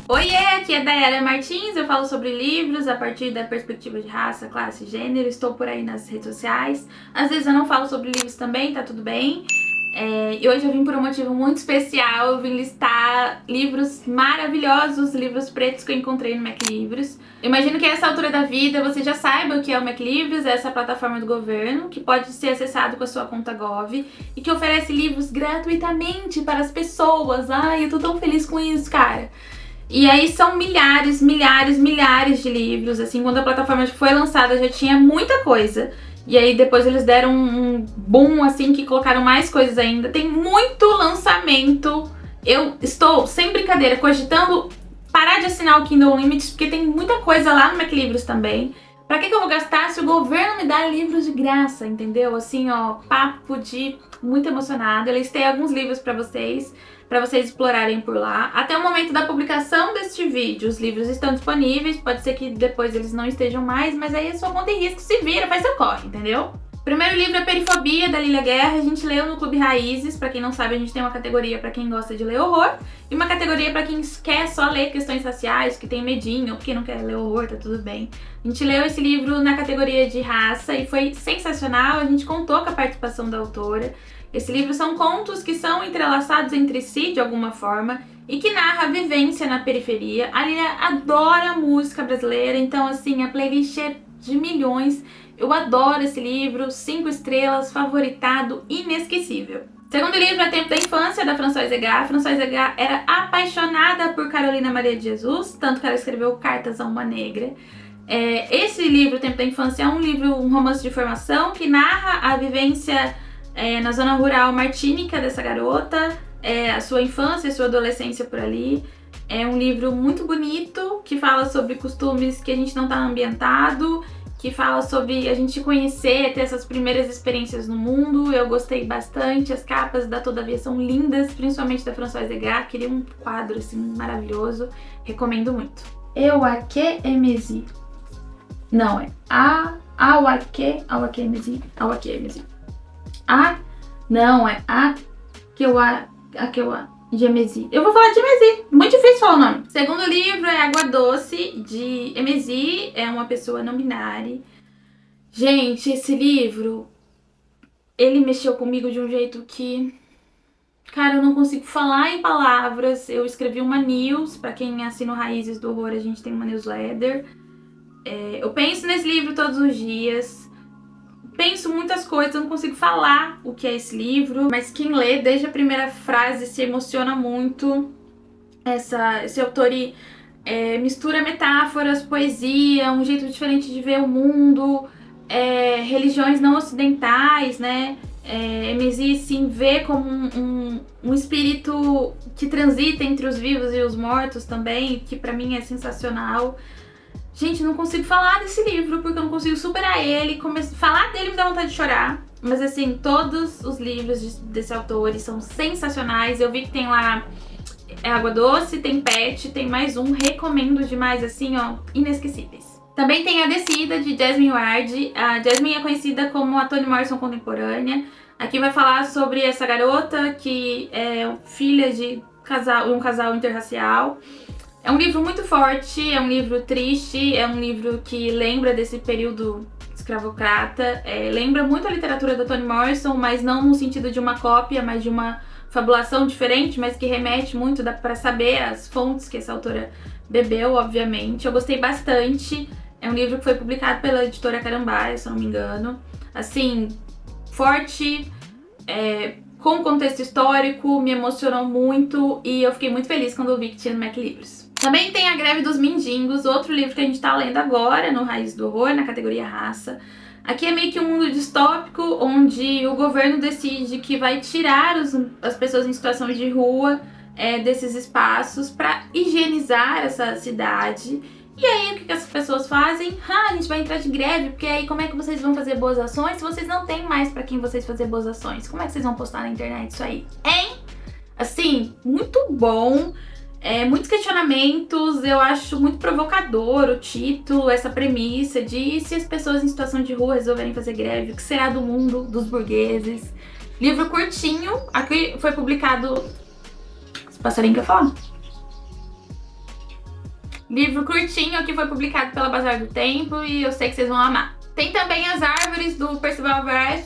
Oiê, aqui é a Dayara Martins, eu falo sobre livros a partir da perspectiva de raça, classe e gênero, estou por aí nas redes sociais. Às vezes eu não falo sobre livros também, tá tudo bem. E hoje eu vim por um motivo muito especial, eu vim listar livros maravilhosos, livros pretos que eu encontrei no MacLivros. Eu imagino que a essa altura da vida você já saiba o que é o MacLivros, essa plataforma do governo, que pode ser acessado com a sua conta Gov e que oferece livros gratuitamente para as pessoas. Ai, eu tô tão feliz com isso, cara. E aí são milhares de livros, assim, quando a plataforma foi lançada já tinha muita coisa. E aí depois eles deram um boom, assim, que colocaram mais coisas ainda. Tem muito lançamento. Eu estou, sem brincadeira, cogitando parar de assinar o Kindle Unlimited, porque tem muita coisa lá no MacLivros também. Pra que eu vou gastar se o governo me dá livros de graça, entendeu? Assim, ó, papo de muito emocionada. Eu listei alguns livros pra vocês explorarem por lá. Até o momento da publicação deste vídeo, os livros estão disponíveis. Pode ser que depois eles não estejam mais, mas aí a sua conta em risco, se vira, faz seu corre, entendeu? O primeiro livro é Perifobia, da Lilia Guerra. A gente leu no Clube Raízes. Pra quem não sabe, a gente tem uma categoria pra quem gosta de ler horror e uma categoria pra quem quer só ler questões raciais, que tem medinho, ou porque não quer ler horror, tá tudo bem. A gente leu esse livro na categoria de raça e foi sensacional. A gente contou com a participação da autora. Esse livro são contos que são entrelaçados entre si de alguma forma e que narra a vivência na periferia. A Lilia adora música brasileira, então assim, a playlist é de milhões. Eu adoro esse livro, 5 estrelas, favoritado, inesquecível. Segundo livro é Tempo da Infância, da Françoise Egard. A Françoise Egard era apaixonada por Carolina Maria de Jesus, tanto que ela escreveu Cartas a uma Negra. Esse livro, Tempo da Infância, é um romance de formação que narra a vivência na zona rural martínica dessa garota, a sua infância, a sua adolescência por ali. É um livro muito bonito, que fala sobre costumes que a gente não está ambientado, que fala sobre a gente conhecer, ter essas primeiras experiências no mundo. Eu gostei bastante, as capas da Todavia são lindas, principalmente da Françoise Egard, queria um quadro assim maravilhoso, recomendo muito. Eu aqui emezi. Não, é Awake emezi. De Eu vou falar de Emezi, muito difícil falar o nome. Segundo livro é Água Doce, de Emezi, é uma pessoa não binária. Gente, esse livro, ele mexeu comigo de um jeito que, cara, eu não consigo falar em palavras. Eu escrevi uma news, pra quem assina Raízes do Horror, a gente tem uma newsletter. Eu penso nesse livro todos os dias. Penso muitas coisas, eu não consigo falar o que é esse livro, mas quem lê desde a primeira frase se emociona muito. Esse autor mistura metáforas, poesia, um jeito diferente de ver o mundo, religiões não ocidentais, né? Emezi se vê como um espírito que transita entre os vivos e os mortos também, que pra mim é sensacional. Gente, não consigo falar desse livro, porque eu não consigo superar ele. Falar dele me dá vontade de chorar. Mas assim, todos os livros desse autor são sensacionais. Eu vi que tem lá Água Doce, tem Pet, tem mais um. Recomendo demais, assim, ó, inesquecíveis. Também tem A Descida, de Jasmine Ward. A Jasmine é conhecida como a Toni Morrison contemporânea. Aqui vai falar sobre essa garota que é filha de um casal interracial. É um livro muito forte, é um livro triste, é um livro que lembra desse período escravocrata, lembra muito a literatura da Toni Morrison, mas não no sentido de uma cópia, mas de uma fabulação diferente, mas que remete muito, dá pra saber as fontes que essa autora bebeu, obviamente. Eu gostei bastante, é um livro que foi publicado pela editora Carambaia, se eu não me engano. Assim, forte, com contexto histórico, me emocionou muito e eu fiquei muito feliz quando eu vi que tinha no MacLivros. Também tem A Greve dos Mendigos, outro livro que a gente tá lendo agora no Raiz do Horror, na categoria raça. Aqui é meio que um mundo distópico, onde o governo decide que vai tirar as pessoas em situação de rua desses espaços para higienizar essa cidade. E aí, o que essas pessoas fazem? A gente vai entrar de greve, porque aí como é que vocês vão fazer boas ações se vocês não têm mais pra quem vocês fazer boas ações? Como é que vocês vão postar na internet isso aí? Hein? Assim, muito bom. Muitos questionamentos, eu acho muito provocador o título, essa premissa de se as pessoas em situação de rua resolverem fazer greve, o que será do mundo dos burgueses? Livro curtinho, aqui foi publicado... Esse passarinho quer falar? Livro curtinho, aqui foi publicado pela Bazar do Tempo e eu sei que vocês vão amar. Tem também As Árvores, do Percival Everett.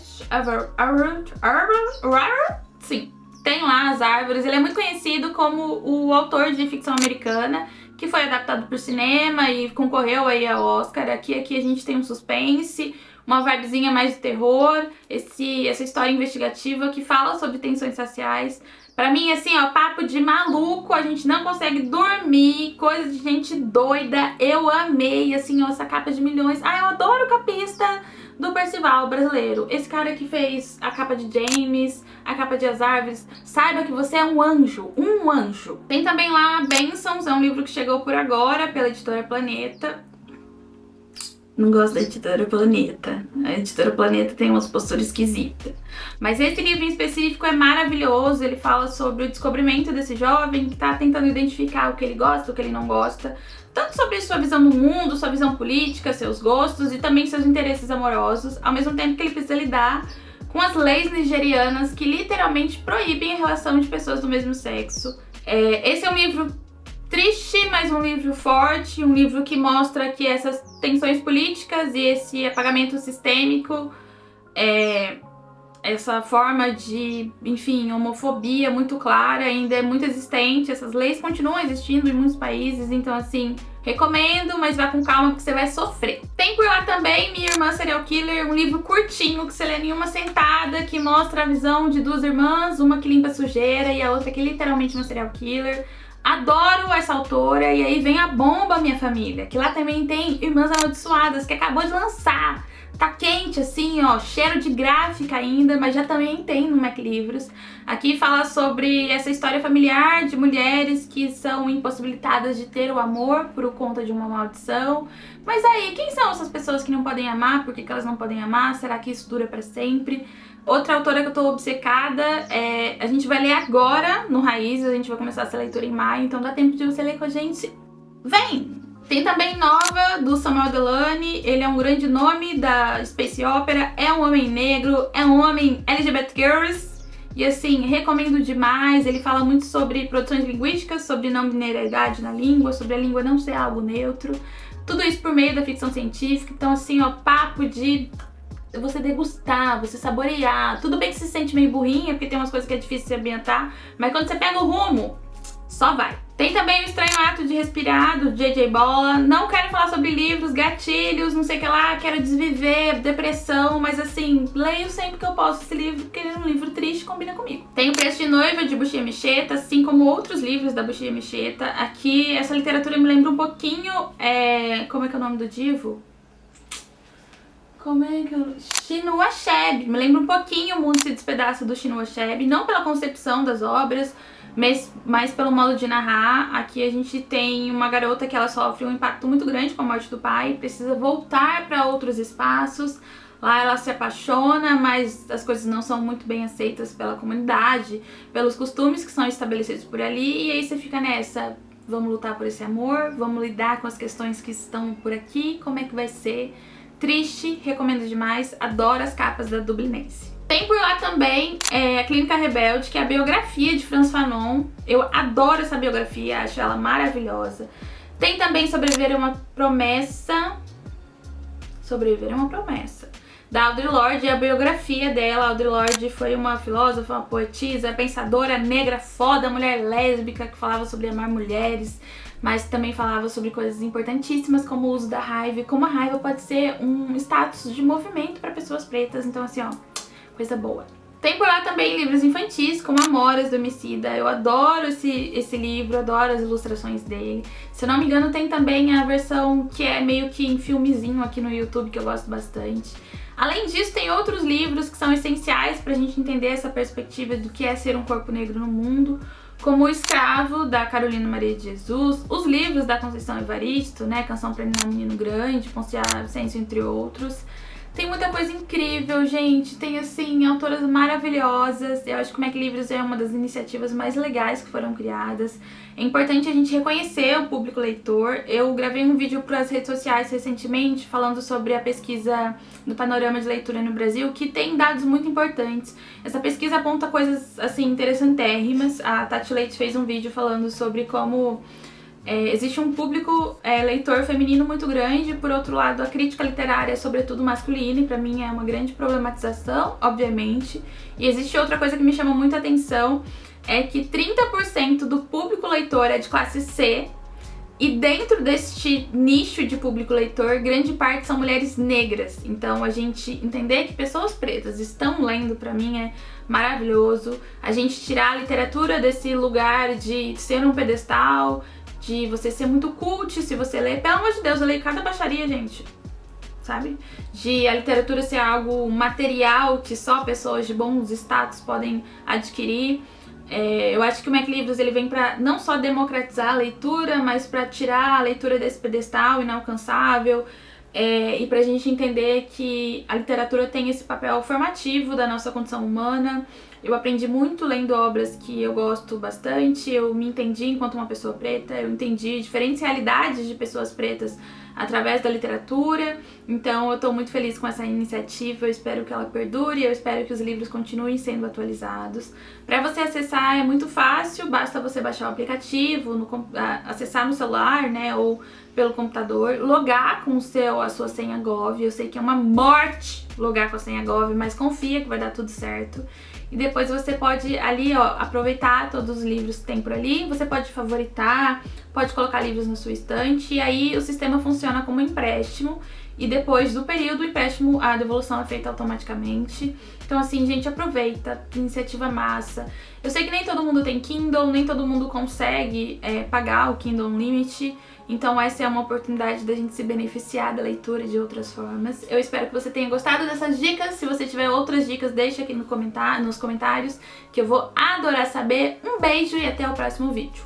Sim, tem lá As Árvores. Ele é muito conhecido como o autor de ficção americana, que foi adaptado para o cinema e concorreu aí ao Oscar. Aqui a gente tem um suspense, uma vibezinha mais de terror, essa história investigativa que fala sobre tensões raciais. Pra mim, assim, ó, papo de maluco, a gente não consegue dormir, coisa de gente doida. Eu amei, assim, ó, essa capa de milhões. Ah, eu adoro o capista do Percival brasileiro. Esse cara que fez a capa de James, a capa de As Árvores. Saiba que você é um anjo, um anjo. Tem também lá Bênçãos, é um livro que chegou por agora pela Editora Planeta. Não gosto da Editora Planeta. A Editora Planeta tem umas posturas esquisitas. Mas esse livro em específico é maravilhoso. Ele fala sobre o descobrimento desse jovem que tá tentando identificar o que ele gosta, o que ele não gosta. Tanto sobre sua visão do mundo, sua visão política, seus gostos e também seus interesses amorosos. Ao mesmo tempo que ele precisa lidar com as leis nigerianas que literalmente proíbem a relação de pessoas do mesmo sexo. Esse é um livro triste, mas um livro forte, um livro que mostra que essas tensões políticas e esse apagamento sistêmico, essa forma de, enfim, homofobia muito clara ainda é muito existente, essas leis continuam existindo em muitos países, então assim, recomendo, mas vá com calma porque você vai sofrer. Tem por lá também Minha Irmã Serial Killer, um livro curtinho que você lê em uma sentada, que mostra a visão de duas irmãs, uma que limpa sujeira e a outra que é literalmente uma serial killer. Adoro essa autora. E aí vem a bomba, minha família, que lá também tem Irmãs Amaldiçoadas, que acabou de lançar. Tá quente assim, ó, cheiro de gráfica ainda, mas já também tem no Mac Livros. Aqui fala sobre essa história familiar de mulheres que são impossibilitadas de ter o amor por conta de uma maldição. Mas aí, quem são essas pessoas que não podem amar? Por que elas não podem amar? Será que isso dura pra sempre? Outra autora que eu tô obcecada, a gente vai ler agora no Raiz, a gente vai começar essa leitura em maio, então dá tempo de você ler com a gente. Vem! Tem também Nova, do Samuel Delany, ele é um grande nome da Space Opera, é um homem negro, é um homem LGBTQs, e assim, recomendo demais. Ele fala muito sobre produções linguísticas, sobre não binariedade na língua, sobre a língua não ser algo neutro, tudo isso por meio da ficção científica. Então assim, ó, papo de você degustar, você saborear. Tudo bem que você se sente meio burrinha, porque tem umas coisas que é difícil se ambientar, mas quando você pega o rumo, só vai. Tem também O Estranho Ato de Respirar, do J.J. Bola. Não quero falar sobre livros, gatilhos, não sei o que lá, quero desviver, depressão, mas assim, leio sempre que eu posso esse livro, porque ele é um livro triste, combina comigo. Tem O Preço de Noiva, de Bushia Misheta, assim como outros livros da Bushia Misheta. Aqui, essa literatura me lembra um pouquinho, como é que é o nome do divo? Chinua Achebe. Me lembra um pouquinho O Mundo se Despedaça, do Chinua Achebe, não pela concepção das obras, mas pelo modo de narrar. Aqui a gente tem uma garota que ela sofre um impacto muito grande com a morte do pai, precisa voltar para outros espaços. Lá ela se apaixona, mas as coisas não são muito bem aceitas pela comunidade, pelos costumes que são estabelecidos por ali, e aí você fica nessa: vamos lutar por esse amor, vamos lidar com as questões que estão por aqui, como é que vai ser? Triste, recomendo demais, adoro as capas da Dublinense. Tem por lá também a Clínica Rebelde, que é a biografia de Frantz Fanon. Eu adoro essa biografia, acho ela maravilhosa. Tem também Sobreviver é uma Promessa. Sobreviver é uma Promessa, da Audre Lorde, a biografia dela. Audre Lorde foi uma filósofa, uma poetisa, pensadora negra foda, mulher lésbica, que falava sobre amar mulheres, mas também falava sobre coisas importantíssimas como o uso da raiva e como a raiva pode ser um status de movimento para pessoas pretas. Então assim, ó, coisa boa. Tem por lá também livros infantis, como Amoras, do Emicida. Eu adoro esse livro, adoro as ilustrações dele. Se eu não me engano, tem também a versão que é meio que em filmezinho aqui no YouTube, que eu gosto bastante. Além disso, tem outros livros que são essenciais pra gente entender essa perspectiva do que é ser um corpo negro no mundo, como O Escravo, da Carolina Maria de Jesus, os livros da Conceição Evaristo, né, Canção para Menino Grande, Ponciá Vicêncio, entre outros. Tem muita coisa incrível, gente. Tem, assim, autoras maravilhosas. Eu acho que o Mac Livros é uma das iniciativas mais legais que foram criadas. É importante a gente reconhecer o público leitor. Eu gravei um vídeo para as redes sociais recentemente falando sobre a pesquisa do panorama de leitura no Brasil, que tem dados muito importantes. Essa pesquisa aponta coisas, assim, interessantérrimas. A Tati Leite fez um vídeo falando sobre como existe um público leitor feminino muito grande, por outro lado a crítica literária é sobretudo masculina, e pra mim é uma grande problematização, obviamente. E existe outra coisa que me chama muita atenção, é que 30% do público leitor é de classe C, e dentro deste nicho de público leitor, grande parte são mulheres negras. Então a gente entender que pessoas pretas estão lendo, pra mim é maravilhoso. A gente tirar a literatura desse lugar de ser um pedestal, de você ser muito cult se você ler. Pelo amor de Deus, eu leio cada baixaria, gente, sabe? De a literatura ser algo material que só pessoas de bons status podem adquirir. Eu acho que o Mac Livros ele vem pra não só democratizar a leitura, mas pra tirar a leitura desse pedestal inalcançável, e pra gente entender que a literatura tem esse papel formativo da nossa condição humana. Eu aprendi muito lendo obras que eu gosto bastante, eu me entendi enquanto uma pessoa preta, eu entendi diferentes realidades de pessoas pretas através da literatura. Então eu tô muito feliz com essa iniciativa, eu espero que ela perdure, eu espero que os livros continuem sendo atualizados. Para você acessar é muito fácil, basta você baixar o aplicativo, acessar no celular, né, ou pelo computador, logar com a sua senha Gov. Eu sei que é uma morte logar com a senha Gov, mas confia que vai dar tudo certo. E depois você pode ali, ó, aproveitar todos os livros que tem por ali, você pode favoritar, pode colocar livros na sua estante, e aí o sistema funciona como empréstimo, e depois do período, o empréstimo, a devolução é feita automaticamente. Então assim, gente, aproveita, iniciativa massa. Eu sei que nem todo mundo tem Kindle, nem todo mundo consegue pagar o Kindle Unlimited, então essa é uma oportunidade da gente se beneficiar da leitura de outras formas. Eu espero que você tenha gostado dessas dicas. Se você tiver outras dicas, deixa aqui nos comentários, que eu vou adorar saber. Um beijo e até o próximo vídeo.